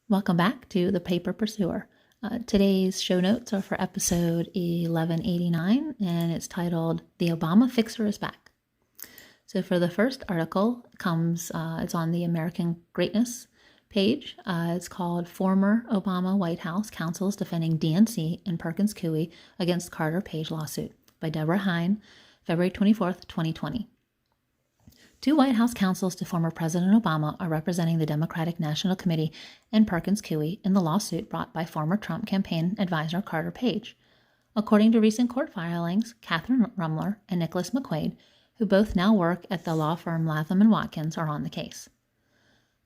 Welcome back to The Paper Pursuer. Today's show notes are for episode 1189, and it's titled The Obama Fixer is Back. So for the first article, it's on the American Greatness page. It's called Former Obama White House Counsels Defending DNC and Perkins Coie Against Carter Page Lawsuit by Debra, Heine, February 24th, 2020. Two White House counsels to former President Obama are representing the Democratic National Committee and Perkins Coie in the lawsuit brought by former Trump campaign advisor Carter Page. According to recent court filings, Catherine Rumler and Nicholas McQuaid, who both now work at the law firm Latham & Watkins, are on the case.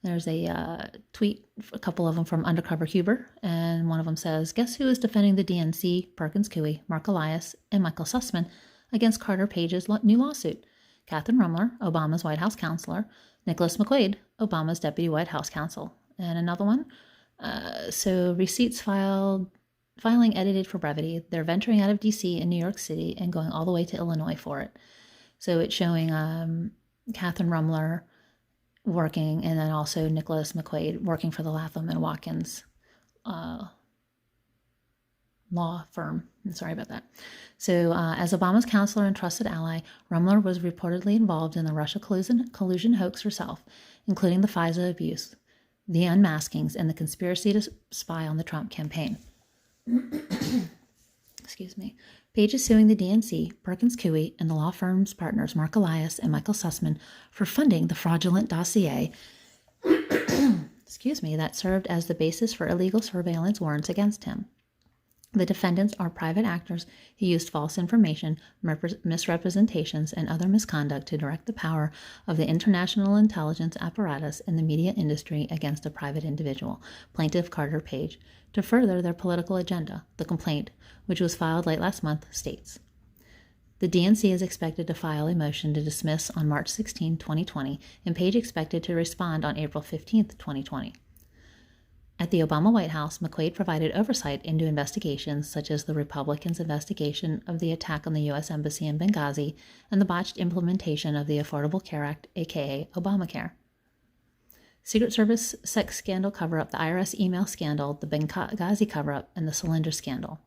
There's a tweet, a couple of them from Undercover Huber, and one of them says, "Guess who is defending the DNC, Perkins Coie, Mark Elias, and Michael Sussman against Carter Page's new lawsuit? Catherine Rumler, Obama's White House counselor, Nicholas McQuaid, Obama's deputy White House counsel." And another one, receipts filing edited for brevity. They're venturing out of D.C. and New York City and going all the way to Illinois for it. So it's showing Catherine Rumler working, and then also Nicholas McQuaid working for the Latham & Watkins law firm. I'm sorry about that. So as Obama's counselor and trusted ally, Rumler was reportedly involved in the Russia collusion hoax herself, including the FISA abuse, the unmaskings, and the conspiracy to spy on the Trump campaign. Excuse me. Page is suing the DNC, Perkins Coie, and the law firm's partners Mark Elias and Michael Sussman for funding the fraudulent dossier that served as the basis for illegal surveillance warrants against him. The defendants are private actors who used false information, misrepresentations, and other misconduct to direct the power of the international intelligence apparatus and the media industry against a private individual, plaintiff Carter Page, to further their political agenda. The complaint, which was filed late last month, states. The DNC is expected to file a motion to dismiss on March 16, 2020, and Page expected to respond on April 15, 2020. At the Obama White House, McQuaid provided oversight into investigations such as the Republicans' investigation of the attack on the U.S. Embassy in Benghazi and the botched implementation of the Affordable Care Act, aka Obamacare. Secret Service sex scandal cover-up, the IRS email scandal, the Benghazi cover-up, and the cylinder scandal.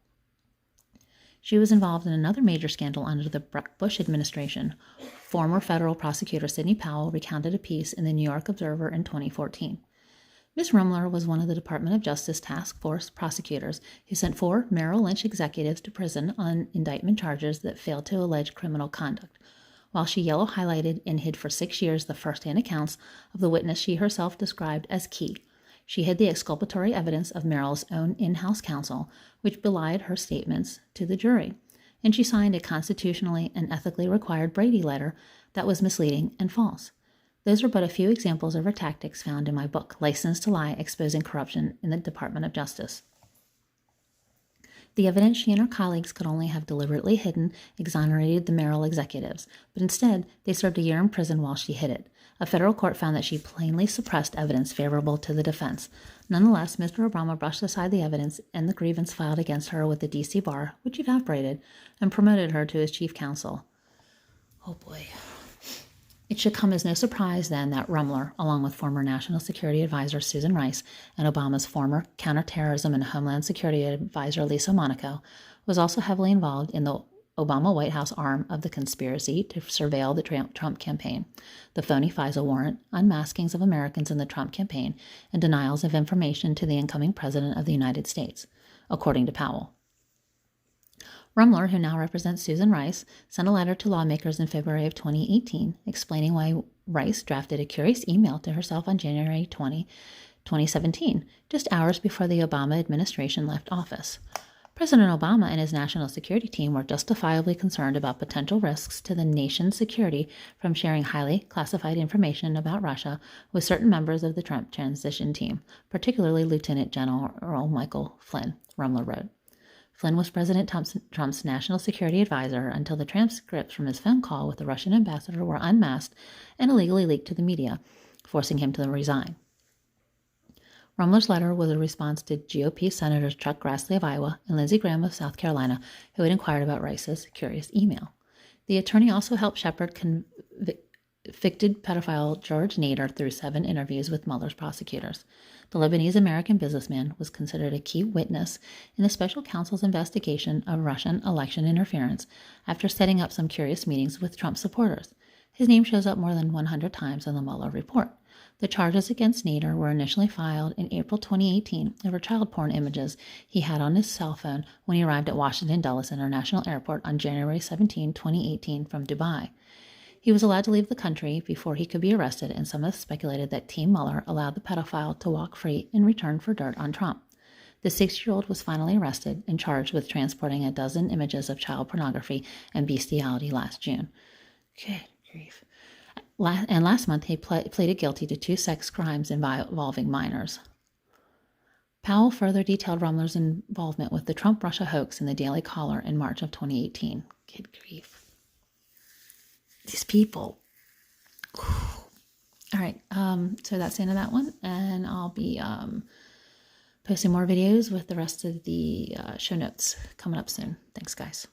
She was involved in another major scandal under the Bush administration. Former federal prosecutor Sidney Powell recounted a piece in the New York Observer in 2014. Ms. Rumler was one of the Department of Justice Task Force prosecutors who sent 4 Merrill Lynch executives to prison on indictment charges that failed to allege criminal conduct, while she yellow-highlighted and hid for 6 years the first-hand accounts of the witness she herself described as key. She hid the exculpatory evidence of Merrill's own in-house counsel, which belied her statements to the jury, and she signed a constitutionally and ethically required Brady letter that was misleading and false. Those are but a few examples of her tactics found in my book, License to Lie, Exposing Corruption in the Department of Justice. The evidence she and her colleagues could only have deliberately hidden exonerated the Merrill executives, but instead they served a year in prison while she hid it. A federal court found that she plainly suppressed evidence favorable to the defense. Nonetheless, Mr. Obama brushed aside the evidence and the grievance filed against her with the D.C. bar, which evaporated, and promoted her to his chief counsel. Oh boy. It should come as no surprise, then, that Rumler, along with former National Security Advisor Susan Rice and Obama's former Counterterrorism and Homeland Security Advisor Lisa Monaco, was also heavily involved in the Obama White House arm of the conspiracy to surveil the Trump campaign, the phony FISA warrant, unmaskings of Americans in the Trump campaign, and denials of information to the incoming President of the United States, according to Powell. Rumler, who now represents Susan Rice, sent a letter to lawmakers in February of 2018 explaining why Rice drafted a curious email to herself on January 20, 2017, just hours before the Obama administration left office. President Obama and his national security team were justifiably concerned about potential risks to the nation's security from sharing highly classified information about Russia with certain members of the Trump transition team, particularly Lieutenant General Michael Flynn, Rumler wrote. Flynn was President Trump's national security advisor until the transcripts from his phone call with the Russian ambassador were unmasked and illegally leaked to the media, forcing him to resign. Rumler's letter was a response to GOP Senators Chuck Grassley of Iowa and Lindsey Graham of South Carolina, who had inquired about Rice's curious email. The attorney also helped shepherd convicted pedophile George Nader through 7 interviews with Mueller's prosecutors. The Lebanese-American businessman was considered a key witness in the special counsel's investigation of Russian election interference after setting up some curious meetings with Trump supporters. His name shows up more than 100 times in the Mueller report. The charges against Nader were initially filed in April 2018 over child porn images he had on his cell phone when he arrived at Washington Dulles International Airport on January 17, 2018 from Dubai. He was allowed to leave the country before he could be arrested, and some have speculated that Team Mueller allowed the pedophile to walk free in return for dirt on Trump. The 6-year-old was finally arrested and charged with transporting a dozen images of child pornography and bestiality last June. Good grief. And last month, he pleaded guilty to 2 sex crimes involving minors. Powell further detailed Rumler's involvement with the Trump-Russia hoax in the Daily Caller in March of 2018. Good grief. These people. All right, so that's the end of that one, and I'll be posting more videos with the rest of the show notes coming up soon. Thanks, guys.